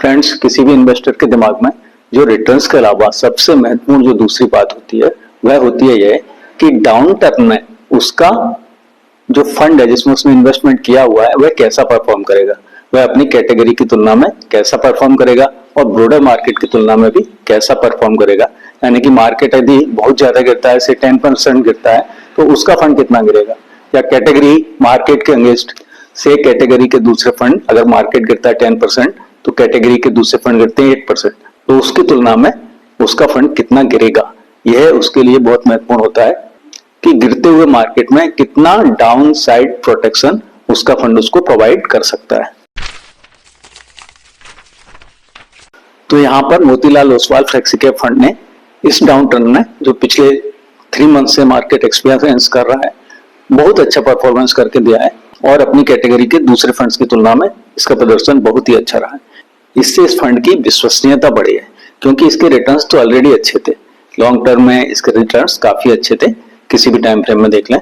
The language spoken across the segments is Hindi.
फ्रेंड्स, किसी भी इन्वेस्टर के दिमाग में जो रिटर्न्स के अलावा सबसे महत्वपूर्ण जो दूसरी बात होती है वह होती है यह कि डाउन टर्म में उसका जो फंड है जिसमें उसने इन्वेस्टमेंट किया हुआ है वह कैसा परफॉर्म करेगा, वह अपनी कैटेगरी की तुलना में कैसा परफॉर्म करेगा और ब्रॉडर मार्केट की तुलना में भी कैसा परफॉर्म करेगा। यानी कि मार्केट यदि बहुत ज्यादा गिरता है, से 10% गिरता है, तो उसका फंड कितना गिरेगा, या कैटेगरी मार्केट के अगेंस्ट से कैटेगरी के दूसरे फंड अगर मार्केट गिरता है 10% तो कैटेगरी के दूसरे फंड गिरते हैं 8%, तो उसकी तुलना में उसका फंड कितना गिरेगा। यह उसके लिए बहुत महत्वपूर्ण होता है कि गिरते हुए मार्केट में कितना डाउन साइड प्रोटेक्शन उसका फंड उसको प्रोवाइड कर सकता है। तो यहाँ पर मोतीलाल ओसवाल फ्लेक्सीकैप फंड ने इस डाउन टर्न में जो पिछले 3 मंथ से मार्केट एक्सपीरियंस कर रहा है बहुत अच्छा परफॉर्मेंस करके दिया है और अपनी कैटेगरी के दूसरे फंड्स की तुलना में इसका प्रदर्शन बहुत ही अच्छा रहा है। इससे इस फंड की विश्वसनीयता बढ़ी है क्योंकि इसके रिटर्न्स तो ऑलरेडी अच्छे थे, लॉन्ग टर्म में इसके रिटर्न्स काफी अच्छे थे, किसी भी टाइम फ्रेम में देख लें।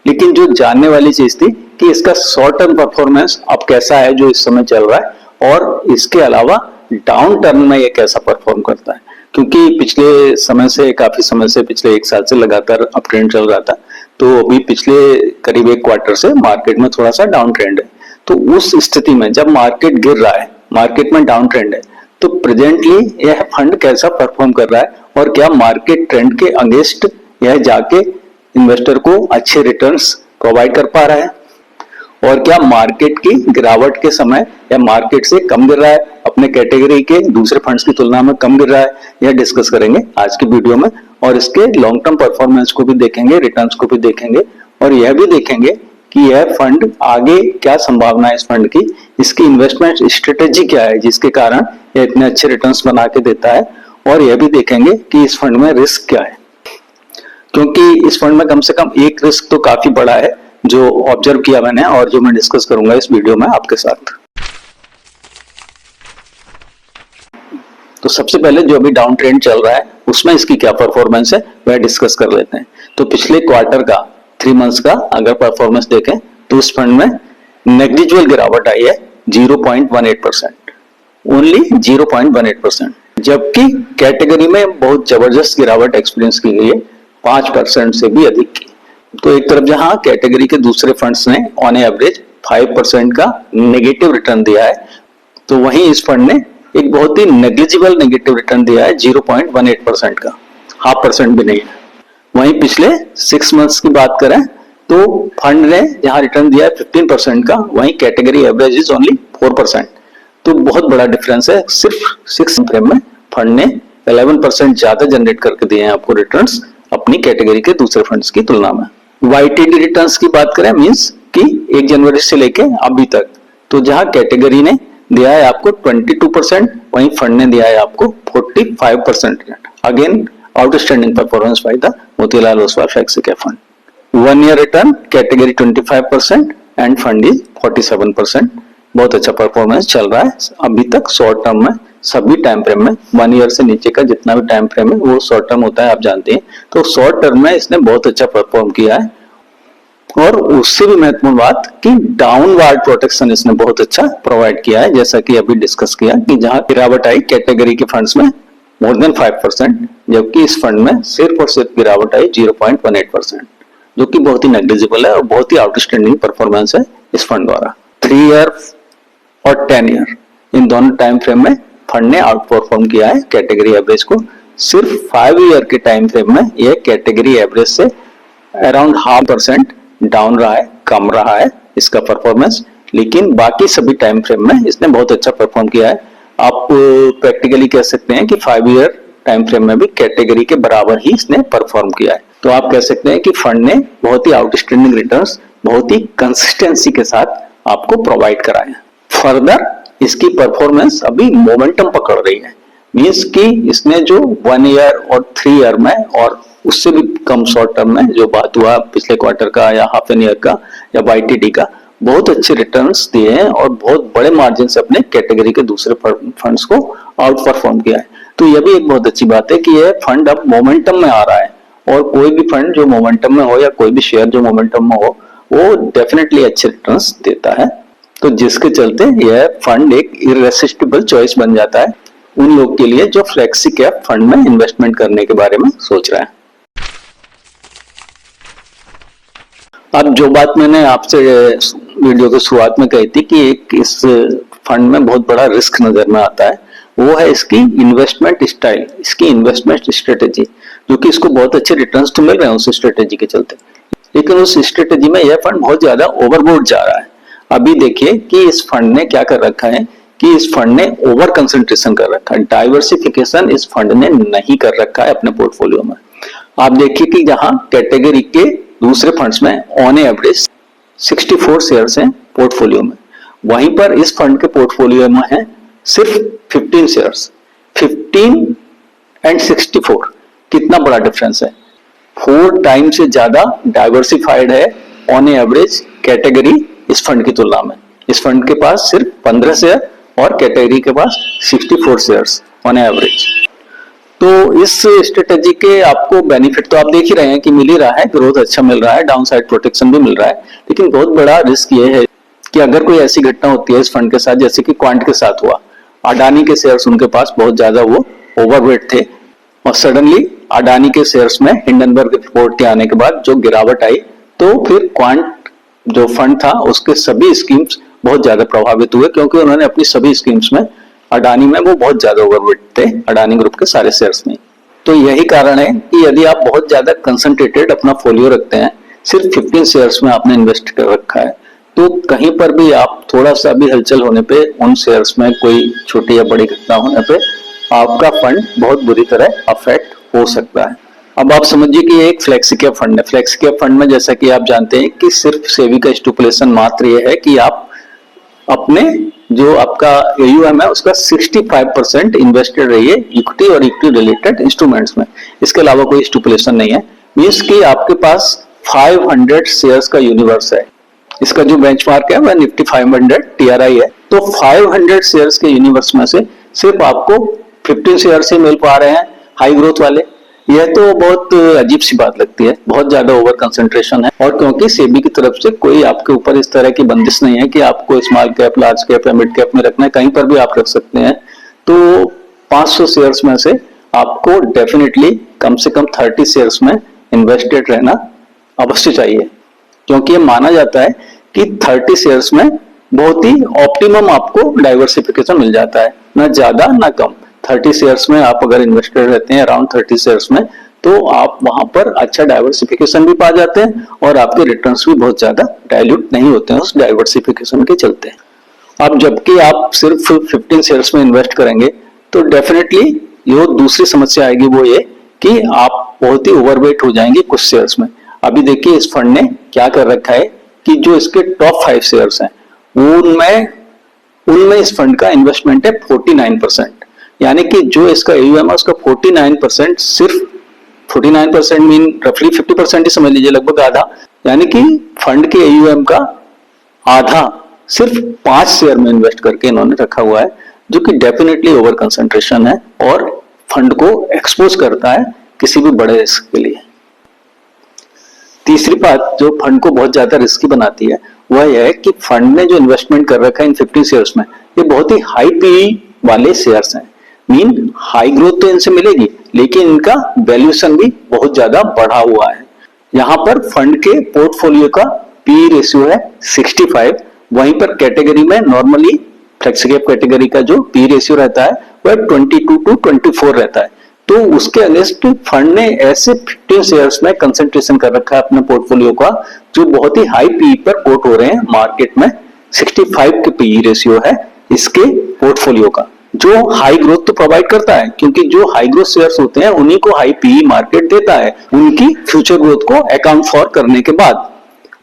लेकिन जो जानने वाली चीज थी कि इसका शॉर्ट टर्म परफॉर्मेंस अब कैसा है जो इस समय चल रहा है, और इसके अलावा डाउन टर्म में ये कैसा परफॉर्म करता है, क्योंकि पिछले समय से काफी समय से पिछले 1 साल से लगातार अप ट्रेंड चल रहा था, तो अभी पिछले करीब 1 क्वार्टर से मार्केट में थोड़ा सा डाउन ट्रेंड है। तो उस स्थिति में जब मार्केट गिर रहा है, मार्केट में डाउन ट्रेंड है, तो प्रेजेंटली यह फंड कैसा परफॉर्म कर रहा है और क्या मार्केट ट्रेंड के अगेंस्ट यह जाके इन्वेस्टर को अच्छे रिटर्न्स प्रोवाइड कर पा रहा है, और क्या मार्केट की गिरावट के समय या मार्केट से कम गिर रहा है, अपने कैटेगरी के दूसरे फंड्स की तुलना में कम गिर रहा है। यह डिस्कस करेंगे आज की वीडियो में, और इसके लॉन्ग टर्म परफॉर्मेंस को भी देखेंगे, रिटर्न्स को भी देखेंगे, और यह भी देखेंगे कि यह फंड आगे क्या संभावना है इस फंड की, इसकी इन्वेस्टमेंट स्ट्रेटेजी क्या है जिसके कारण यह इतने अच्छे रिटर्न्स बना के देता है, और यह भी देखेंगे कि इस फंड में रिस्क क्या है, क्योंकि इस फंड में कम से कम एक रिस्क तो काफी बड़ा है जो ऑब्जर्व किया मैंने और जो मैं डिस्कस करूंगा इस वीडियो में आपके साथ। तो सबसे पहले जो अभी डाउन ट्रेंड चल रहा है उसमें इसकी क्या परफॉर्मेंस है वह डिस्कस कर लेते हैं। तो पिछले क्वार्टर का 3 मंथ्स का अगर परफॉर्मेंस देखें तो इस फंड में नेग्लिजिबल गिरावट आई है 0.18%, ओनली 0.18%, जबकि कैटेगरी में बहुत जबरदस्त गिरावट एक्सपीरियंस की गई है 5% से भी अधिक की। तो एक तरफ जहां कैटेगरी के दूसरे फंड्स ने ऑन एवरेज 5% का नेगेटिव रिटर्न दिया है, तो वहीं इस फंड ने एक बहुत ही नेग्लिजिबल नेगेटिव रिटर्न दिया है 0.18% का, 0.5% भी नहीं है। वहीं पिछले 6 मंथ्स की बात करें तो फंड ने जहां रिटर्न दिया है 15% का, वहीं कैटेगरी एवरेज इज ओनली 4%। तो बहुत बड़ा डिफरेंस है, सिर्फ 6 फ्रेम में फंड ने 11% ज्यादा जनरेट करके दिए हैं आपको रिटर्न्स अपनी कैटेगरी के दूसरे फंड्स की तुलना में। YTD रिटर्न्स की बात करें मींस कि 1 जनवरी से लेके अभी तक, तो जहां कैटेगरी ने दिया है आपको 22%, वहीं फंड ने दिया है आपको 45%। Again outstanding performance by the Motilal Oswal flexicap fund. 1 year return category 25% end fund is 47%। बहुत अच्छा परफॉर्मेंस चल रहा है अभी तक शॉर्ट टर्म में, सभी टाइम फ्रेम में। 1 ईयर से नीचे का जितना भी टाइम फ्रेम है वो शॉर्ट टर्म होता है, आप जानते हैं। तो शॉर्ट टर्म में इसने बहुत अच्छा परफॉर्म किया है, और उससे भी महत्वपूर्ण बात कि डाउनवर्ड प्रोटेक्शन इसने बहुत अच्छा प्रोवाइड किया है, जैसा कि अभी डिस्कस किया कि जहां गिरावट आई कैटेगरी के फंड्स में मोर देन 5%, जबकि इस फंड में सिर्फ और सिर्फ गिरावट आई 0.18%, जो कि बहुत ही नेग्लिजिबल है और बहुत ही आउटस्टैंडिंग परफॉर्मेंस है इस फंड द्वारा। 3 ईयर और 10 ईयर इन दोनों टाइम फ्रेम में फंड ने आउट परफॉर्म किया है कैटेगरी एवरेज को। सिर्फ 5 ईयर के टाइम फ्रेम में यह कैटेगरी एवरेज से अराउंड 0.5% डाउन रहा है, कम रहा है इसका परफॉर्मेंस, लेकिन बाकी सभी टाइम फ्रेम में इसने बहुत अच्छा परफॉर्म किया है। आप प्रैक्टिकली कह सकते हैं कि 5 ईयर टाइम फ्रेम में भी कैटेगरी के बराबर ही इसने परफॉर्म किया है। तो आप कह सकते हैं कि फंड ने बहुत ही आउटस्टैंडिंग रिटर्न्स बहुत ही कंसिस्टेंसी के साथ आपको प्रोवाइड कराया। फर्दर इसकी परफॉर्मेंस अभी मोमेंटम पकड़ रही है, मींस कि इसने जो 1 ईयर और 3 ईयर में और उससे भी कम शॉर्ट टर्म में जो बात हुआ पिछले क्वार्टर का या हाफ एन ईयर का या YTD का, बहुत अच्छे रिटर्न्स दिए हैं और बहुत बड़े मार्जिन से अपने कैटेगरी के दूसरे फंड्स को आउट परफॉर्म किया है। तो यह भी एक बहुत अच्छी बात है कि यह फंड अब मोमेंटम में आ रहा है, और कोई भी फंड जो मोमेंटम में हो या कोई भी शेयर जो मोमेंटम में हो वो डेफिनेटली अच्छे रिटर्न्स देता है। तो जिसके चलते यह फंड एक इररेसिस्टिबल चॉइस बन जाता है उन लोग के लिए जो फ्लेक्सी कैप फंड में इन्वेस्टमेंट करने के बारे में सोच रहे हैं। अब जो बात मैंने आपसे वीडियो की शुरुआत में कही थी कि एक इस फंड में बहुत बड़ा रिस्क नजर में आता है, वो है इसकी इन्वेस्टमेंट स्टाइल, इसकी इन्वेस्टमेंट स्ट्रेटेजी, जो कि इसको बहुत अच्छे रिटर्न्स तो मिल रहे हैं उस स्ट्रेटेजी के चलते, लेकिन उस स्ट्रेटेजी में यह फंड बहुत ज्यादा ओवरबोर्ड जा रहा है। अभी देखिए कि इस फंड ने क्या कर रखा है कि इस फंड ने ओवर कंसंट्रेशन कर रखा है, डाइवर्सिफिकेशन इस फंड ने नहीं कर रखा है अपने पोर्टफोलियो में। आप देखिए कि जहां कैटेगरी के दूसरे फंड्स में ऑन एवरेज 64 शेयर्स हैं पोर्टफोलियो में, वहीं पर इस फंड के पोर्टफोलियो में है सिर्फ 15 शेयर्स। 15 एंड 64 कितना बड़ा डिफरेंस है, 4 टाइम से ज्यादा डाइवर्सिफाइड है ऑन एवरेज कैटेगरी इस फंड की तुलना में। इस फंड के पास सिर्फ 15 शेयर और कैटेगरी के पास 64 शेयर्स ऑन एवरेज। तो इस स्ट्रेटेजी के आपको बेनिफिट तो आप देख ही रहे हैं कि मिल ही रहा है, ग्रोथ अच्छा मिल रहा है, डाउन साइड प्रोटेक्शन भी मिल रहा है, लेकिन बहुत बड़ा रिस्क ये है कि अगर कोई ऐसी घटना होती है इस फंड के साथ जैसे कि क्वांट के साथ हुआ, अडानी के शेयर्स उनके पास बहुत ज्यादा वो ओवरवेट थे और सडनली अडानी के शेयर्स में हिंडनबर्ग रिपोर्ट के आने के बाद जो गिरावट आई, तो फिर क्वांट जो फंड था उसके सभी स्कीम्स बहुत ज्यादा प्रभावित हुए, क्योंकि उन्होंने अपनी सभी स्कीम्स में अडानी में वो बहुत ज्यादा ओवरवेट थे, अडानी ग्रुप के सारे शेयर्स में। तो यही कारण है कि यदि आप बहुत ज्यादा कंसंट्रेटेड अपना फोलियो रखते हैं, सिर्फ 15 शेयर्स में आपने इन्वेस्ट कर रखा है, तो कहीं पर भी आप थोड़ा सा भी हलचल होने पे, उन शेयर्स में कोई छोटी या बड़ी घटना होने पे आपका फंड बहुत बुरी तरह अफेक्ट हो सकता है। अब आप समझिए कि एक फ्लेक्सी कैप फंड है। फ्लेक्सी कैप फंड में जैसा कि आप जानते हैं कि सिर्फ सेबी का स्टिपुलेशन मात्र ये है कि आप अपने जो आपका AUM है उसका 65% इन्वेस्टेड रहिए इक्विटी और इक्विटी रिलेटेड इंस्ट्रूमेंट्स में। इसके अलावा कोई स्टिपुलेशन नहीं है। मींस कि आपके पास 500 शेयर्स का यूनिवर्स है। इसका जो बेंचमार्क है वह निफ्टी 500 TRI है। तो 500 शेयर्स के यूनिवर्स में से सिर्फ आपको 15 शेयर्स ही मिल पा रहे हैं हाई ग्रोथ वाले। यह तो बहुत अजीब सी बात लगती है, बहुत ज्यादा ओवर कंसंट्रेशन है। और क्योंकि सेबी की तरफ से कोई आपके ऊपर इस तरह की बंदिश नहीं है कि आपको स्मॉल कैप, लार्ज कैप या मिड कैप में रखना है, कहीं पर भी आप रख सकते हैं। तो 500 शेयर्स में से आपको डेफिनेटली कम से कम 30 शेयर्स में इन्वेस्टेड रहना अवश्य चाहिए, क्योंकि ये माना जाता है कि 30 शेयर्स में बहुत ही ऑप्टिमम आपको डाइवर्सिफिकेशन मिल जाता है, ना ज्यादा ना कम। 30 शेयर्स में आप अगर इन्वेस्टेड रहते हैं अराउंड 30 शेयर्स में, तो आप वहां पर अच्छा डाइवर्सिफिकेशन भी पा जाते हैं और आपके रिटर्न्स भी बहुत ज्यादा डाइल्यूट नहीं होते हैं उस डाइवर्सिफिकेशन के चलते। अब जबकि आप सिर्फ 15 शेयर्स में इन्वेस्ट करेंगे तो डेफिनेटली जो दूसरी समस्या आएगी वो ये कि आप बहुत ही ओवरवेट हो जाएंगे कुछ शेयर्स में। अभी देखिए इस फंड ने क्या कर रखा है कि जो इसके टॉप 5 शेयर्स हैं उनमें इस फंड का इन्वेस्टमेंट है 49%, यानी कि जो इसका AUM है उसका 49% सिर्फ 49% मीन रफली 50% ही समझ लीजिए, लगभग आधा, यानी कि फंड के AUM का आधा सिर्फ 5 शेयर में इन्वेस्ट करके इन्होंने रखा हुआ है, जो कि डेफिनेटली ओवर कंसंट्रेशन है और फंड को एक्सपोज करता है किसी भी बड़े रिस्क के लिए। तीसरी बात जो फंड को बहुत ज्यादा रिस्की बनाती है वह यह है कि फंड ने जो इन्वेस्टमेंट कर रखा है इन 15 शेयर्स में, ये बहुत ही हाई PE वाले शेयर्स हैं। मीन हाई ग्रोथ तो इनसे मिलेगी, लेकिन इनका वैल्यूएशन भी बहुत ज्यादा बढ़ा हुआ है। यहाँ पर फंड के पोर्टफोलियो का PE रेशियो है 65, वहीं पर कैटेगरी में नॉर्मली फ्लेक्सी कैप कैटेगरी का जो PE रेशियो रहता है वह 22 to 24 रहता है। तो उसके अगेंस्ट फंड ने ऐसे 15 शेयर्स में कंसंट्रेशन कर रखा है अपने पोर्टफोलियो का जो बहुत ही हाई PE पर कोट हो रहे हैं मार्केट में। 65 के PE रेशियो है इसके पोर्टफोलियो का, जो हाई ग्रोथ तो प्रोवाइड करता है, क्योंकि जो हाई ग्रोथ शेयर्स होते हैं उन्हीं को हाई PE मार्केट देता है उनकी फ्यूचर ग्रोथ को अकाउंट फॉर करने के बाद।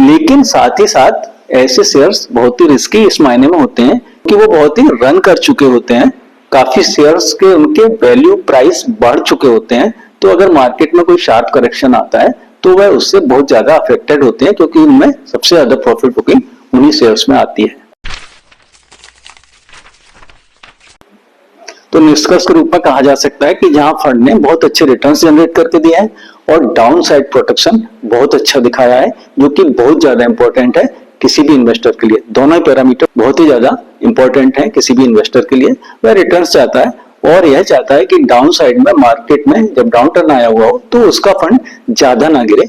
लेकिन साथ ही साथ ऐसे शेयर्स बहुत ही रिस्की इस मायने में होते हैं कि वो बहुत ही रन कर चुके होते हैं, काफी शेयर्स के उनके वैल्यू प्राइस बढ़ चुके होते हैं। तो अगर मार्केट में कोई शार्प करेक्शन आता है तो वह उससे बहुत ज्यादा अफेक्टेड होते हैं, क्योंकि उनमें सबसे ज्यादा प्रॉफिट बुकिंग उन्हीं शेयर्स में आती है। तो निष्कर्ष के रूप में कहा जा सकता है कि जहां फंड ने बहुत अच्छे रिटर्न्स जनरेट करके दिए हैं और डाउन साइड प्रोटेक्शन बहुत अच्छा दिखाया है, जो कि बहुत ज्यादा इंपॉर्टेंट है किसी भी इन्वेस्टर के लिए। दोनों ही पैरामीटर बहुत ही ज्यादा इंपॉर्टेंट है किसी भी इन्वेस्टर के लिए। वह रिटर्न्स चाहता है और यह चाहता है कि डाउन साइड में मार्केट में जब डाउन टर्न आया हुआ हो तो उसका फंड ज्यादा ना गिरे।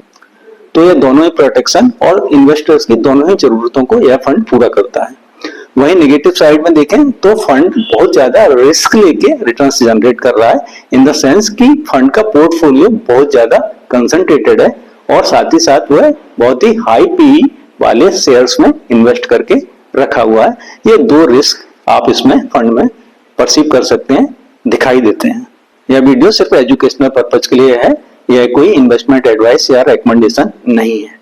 तो ये दोनों ही प्रोटेक्शन और इन्वेस्टर्स की दोनों ही जरूरतों को यह फंड पूरा करता है। वहीं नेगेटिव साइड में देखें तो फंड बहुत ज्यादा रिस्क लेके रिटर्न्स जनरेट कर रहा है, इन द सेंस कि फंड का पोर्टफोलियो बहुत ज्यादा कंसंट्रेटेड है और साथ ही साथ वह बहुत ही हाई पीई वाले शेयर्स में इन्वेस्ट करके रखा हुआ है। ये दो रिस्क आप इसमें फंड में परसीव कर सकते हैं, दिखाई देते हैं। यह वीडियो सिर्फ एजुकेशनल पर्पज के लिए है, यह कोई इन्वेस्टमेंट एडवाइस या रिकमेंडेशन नहीं है।